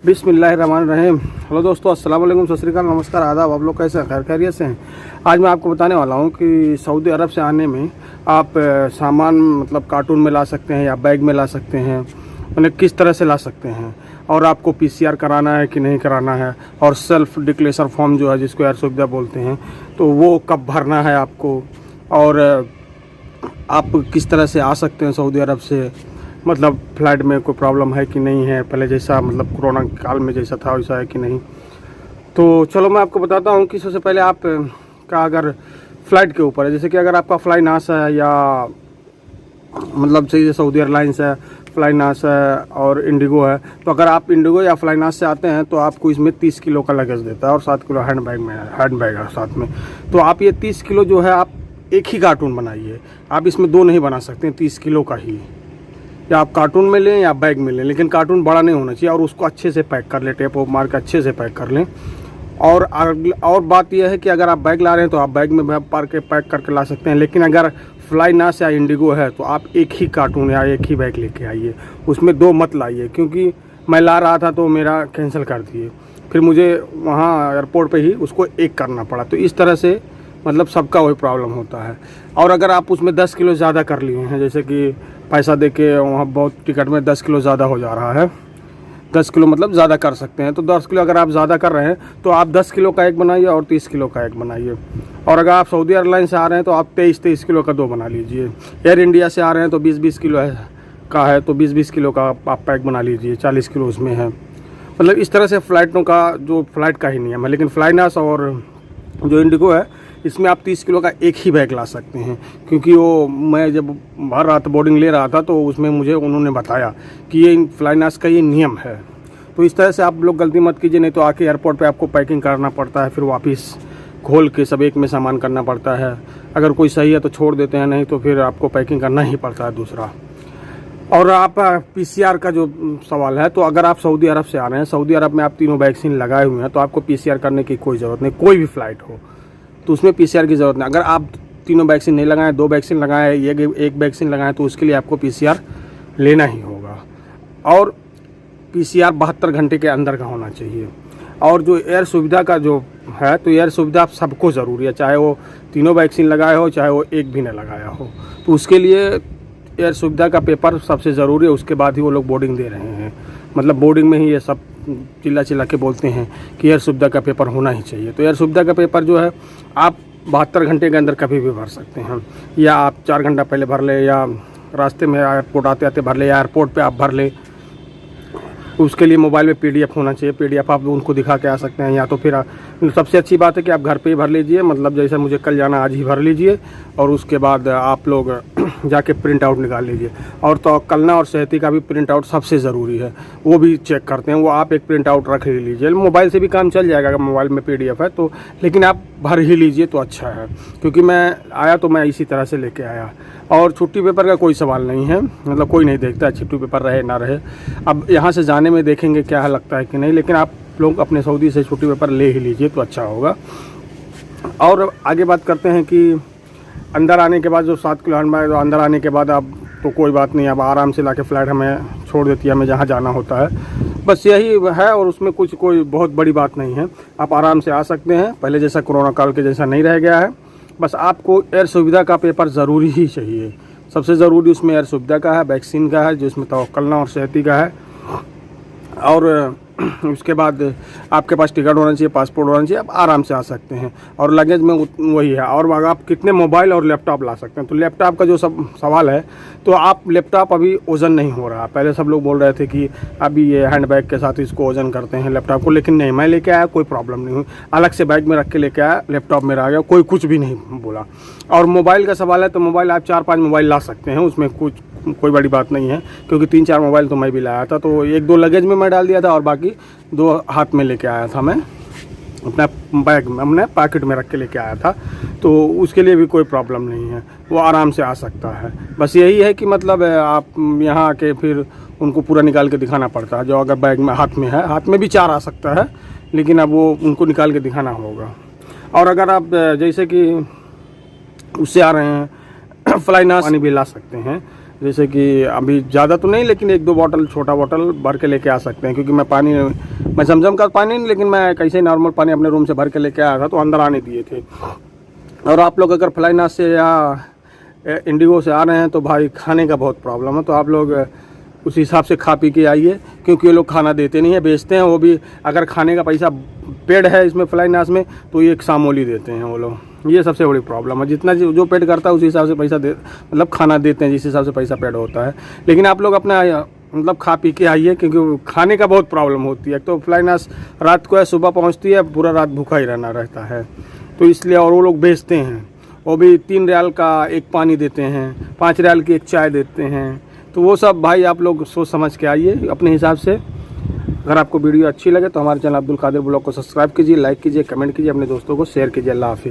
बिस्मिल्लाहिर्रहमानिर्रहीम। हेलो दोस्तों, अस्सलाम वालेकुम, सत श्री अकाल, नमस्कार, आदाब। आप लोग कैसे हैं? खैर खैरियत से हैं? आज मैं आपको बताने वाला हूं कि सऊदी अरब से आने में आप सामान मतलब कार्टून में ला सकते हैं या बैग में ला सकते हैं, उन्हें किस तरह से ला सकते हैं, और आपको पीसीआर कराना है कि नहीं कराना है, और सेल्फ डिक्लेरेशन फॉर्म जो है जिसको एयर सुविधा बोलते हैं, तो वो कब भरना है आपको, और आप किस तरह से आ सकते हैं सऊदी अरब से, मतलब फ़्लाइट में कोई प्रॉब्लम है कि नहीं है, पहले जैसा मतलब कोरोना काल में जैसा था वैसा है कि नहीं। तो चलो मैं आपको बताता हूँ कि सबसे पहले आप का अगर फ़्लाइट के ऊपर है, जैसे कि अगर आपका फ्लाइनास है या मतलब जैसे सऊदी एयरलाइंस है, फ्लाइनास है और इंडिगो है, तो अगर आप इंडिगो या फ्लाइनास से आते हैं तो आपको इसमें 30 किलो का लगेज देता है और 7 किलो हैंड बैग है साथ में। तो आप ये 30 किलो जो है आप एक ही कार्टून बनाइए, आप इसमें दो नहीं बना सकते, 30 किलो का ही, या आप कार्टून में लें या बैग में लें, लेकिन कार्टून बड़ा नहीं होना चाहिए, और उसको अच्छे से पैक कर लें, टेप वोप मार के अच्छे से पैक कर लें। और बात यह है कि अगर आप बैग ला रहे हैं तो आप बैग में पैक करके ला सकते हैं, लेकिन अगर फ्लाइनास या इंडिगो है तो आप एक ही कार्टून या एक ही बैग लेके आइए, उसमें दो मत लाइए। क्योंकि मैं ला रहा था तो मेरा कैंसिल कर दिए, फिर मुझे वहाँ एयरपोर्ट पे ही उसको एक करना पड़ा। तो इस तरह से मतलब सबका वही प्रॉब्लम होता है। और अगर आप उसमें 10 किलो ज़्यादा कर लिए हैं, जैसे कि पैसा दे के वहाँ बहुत टिकट में 10 किलो ज़्यादा हो जा रहा है, 10 किलो मतलब ज़्यादा कर सकते हैं, तो 10 किलो अगर आप ज़्यादा कर रहे हैं तो आप 10 किलो का एक बनाइए और 30 किलो का एक बनाइए। और अगर आप सऊदी एयरलाइन से आ रहे हैं तो आप 23 किलो का दो बना लीजिए। एयर इंडिया से आ रहे हैं तो 20 किलो का है तो 20 किलो का आप पैक बना लीजिए, 40 किलो उसमें है। मतलब इस तरह से फ़्लाइटों का जो फ़्लाइट का ही नियम है। लेकिन फ्लाइनास और जो इंडिगो है इसमें आप 30 किलो का एक ही बैग ला सकते हैं। क्योंकि वो मैं जब भर रहा था, बोर्डिंग ले रहा था, तो उसमें मुझे उन्होंने बताया कि ये फ्लाइनास का ये नियम है। तो इस तरह से आप लोग गलती मत कीजिए, नहीं तो आके एयरपोर्ट पे आपको पैकिंग करना पड़ता है, फिर वापस खोल के सब एक में सामान करना पड़ता है। अगर कोई सही है तो छोड़ देते हैं, नहीं तो फिर आपको पैकिंग करना ही पड़ता है दूसरा। और आप पीसीआर का जो सवाल है, तो अगर आप सऊदी अरब से आ रहे हैं, सऊदी अरब में आप तीनों वैक्सीन लगाए हुए हैं, तो आपको पीसीआर करने की कोई ज़रूरत नहीं। कोई भी फ़्लाइट हो तो उसमें पीसीआर की ज़रूरत नहीं। अगर आप तीनों वैक्सीन नहीं लगाएं, 2 वैक्सीन लगाएं, एक वैक्सीन लगाएं, तो उसके लिए आपको पीसीआर लेना ही होगा। और पीसीआर 72 घंटे के अंदर का होना चाहिए। और जो एयर सुविधा का जो है, तो एयर सुविधा सबको ज़रूरी है, चाहे वो तीनों वैक्सीन लगाए हो, चाहे वो एक भी न लगाया हो। तो उसके लिए एयर सुविधा का पेपर सबसे ज़रूरी है, उसके बाद ही वो लोग बोर्डिंग दे रहे हैं। मतलब बोर्डिंग में ही ये सब चिल्ला के बोलते हैं कि एयर सुविधा का पेपर होना ही चाहिए। तो एयर सुविधा का पेपर जो है आप 72 घंटे के अंदर कभी भी भर सकते हैं, या आप 4 घंटा पहले भर ले, या रास्ते में एयरपोर्ट आते आते भर ले, या एयरपोर्ट पे आप भर ले। उसके लिए मोबाइल में पीडीएफ होना चाहिए, पीडीएफ आप उनको दिखा के आ सकते हैं। या तो फिर सबसे अच्छी बात है कि आप घर पे ही भर लीजिए, मतलब जैसे मुझे कल जाना आज ही भर लीजिए, और उसके बाद आप लोग जाके प्रिंट आउट निकाल लीजिए। और तो कलना और सेहती का भी प्रिंट आउट सबसे ज़रूरी है, वो भी चेक करते हैं, वो आप एक प्रिंट आउट रख ही लीजिए। मोबाइल से भी काम चल जाएगा अगर मोबाइल में पीडीएफ है तो, लेकिन आप भर ही लीजिए तो अच्छा है। क्योंकि मैं आया तो मैं इसी तरह से लेके आया। और छुट्टी पेपर का कोई सवाल नहीं है, मतलब कोई नहीं देखता है छुट्टी पेपर रहे ना रहे। अब यहाँ से जाने में देखेंगे क्या लगता है कि नहीं, लेकिन आप लोग अपने सऊदी से छुट्टी पेपर ले ही लीजिए तो अच्छा होगा। और आगे बात करते हैं कि अंदर आने के बाद जो 7 किलो हैंड बैग, अंदर आने के बाद अब तो कोई बात नहीं, अब आराम से लाके फ़्लाइट हमें छोड़ देती है, हमें जहाँ जाना होता है, बस यही है। और उसमें कोई बहुत बड़ी बात नहीं है, आप आराम से आ सकते हैं, पहले जैसा कोरोना काल के जैसा नहीं रह गया है। बस आपको एयर सुविधा का पेपर ज़रूरी ही चाहिए, सबसे ज़रूरी उसमें एयर सुविधा का है, वैक्सीन का है, जिसमें तवक्कलना और सेहती का है। और उसके बाद आपके पास टिकट होना चाहिए, पासपोर्ट होना चाहिए, आप आराम से आ सकते हैं। और लगेज में वही है। और आप कितने मोबाइल और लैपटॉप ला सकते हैं, तो लैपटॉप का जो सब सवाल है, तो आप लैपटॉप अभी वज़न नहीं हो रहा। पहले सब लोग बोल रहे थे कि अभी ये हैंड बैग के साथ इसको वज़न करते हैं लैपटॉप को, लेकिन नहीं, मैं लेके आया, कोई प्रॉब्लम नहीं हुई। अलग से बैग में रख के लेके आया, लैपटॉप मेरा आ गया, कोई कुछ भी नहीं बोला। और मोबाइल का सवाल है तो मोबाइल आप 4-5 मोबाइल ला सकते हैं, उसमें कोई बड़ी बात नहीं है। क्योंकि 3-4 मोबाइल तो मैं भी लाया था, तो 1-2 लगेज में मैं डाल दिया था और बाकी 2 हाथ में लेके आया था, मैं अपना बैग में अपने पैकेट में रख के लेके आया था। तो उसके लिए भी कोई प्रॉब्लम नहीं है, वो आराम से आ सकता है। बस यही है कि मतलब आप यहाँ आके फिर उनको पूरा निकाल के दिखाना पड़ता है। जो अगर बैग में हाथ में है, हाथ में भी 4 आ सकता है, लेकिन अब वो उनको निकाल के दिखाना होगा। और अगर आप जैसे कि उससे आ रहे हैं फ्लाइनास पानी भी ला सकते हैं, जैसे कि अभी ज़्यादा तो नहीं, लेकिन 1-2 बॉटल, छोटा बॉटल भर के लेके आ सकते हैं, क्योंकि मैं जमजम का पानी नहीं, लेकिन मैं कैसे नॉर्मल पानी अपने रूम से भर के लेके आया था, तो अंदर आने दिए थे। और आप लोग अगर फ्लाइनास से या इंडिगो से आ रहे हैं तो भाई खाने का बहुत प्रॉब्लम है, तो आप लोग उस हिसाब से खा पी के आइए, क्योंकि ये लोग खाना देते नहीं है, बेचते हैं। वो भी अगर खाने का पैसा पेड है इसमें फ्लाइनास में, तो ये एक सामोली देते हैं वो लोग। ये सबसे बड़ी प्रॉब्लम है। जितना जो पेड करता है उस हिसाब से पैसा दे, मतलब खाना देते हैं जिस हिसाब से पैसा पेड होता है। लेकिन आप लोग अपना मतलब खा पी के आइए, क्योंकि खाने का बहुत प्रॉब्लम होती है। तो फ्लाइनास रात को है, सुबह पहुँचती है, पूरा रात भूखा ही रहना रहता है, तो इसलिए। और वो लोग बेचते हैं, वो भी 3 रियाल का एक पानी देते हैं, 5 रियाल की एक चाय देते हैं। तो वो सब भाई आप लोग सोच समझ के आइए अपने हिसाब से। अगर आपको वीडियो अच्छी लगे तो हमारे चैनल अब्दुल कादिर ब्लॉग को सब्सक्राइब कीजिए, लाइक कीजिए, कमेंट कीजिए, अपने दोस्तों को शेयर कीजिए। अल्लाह हाफिज़।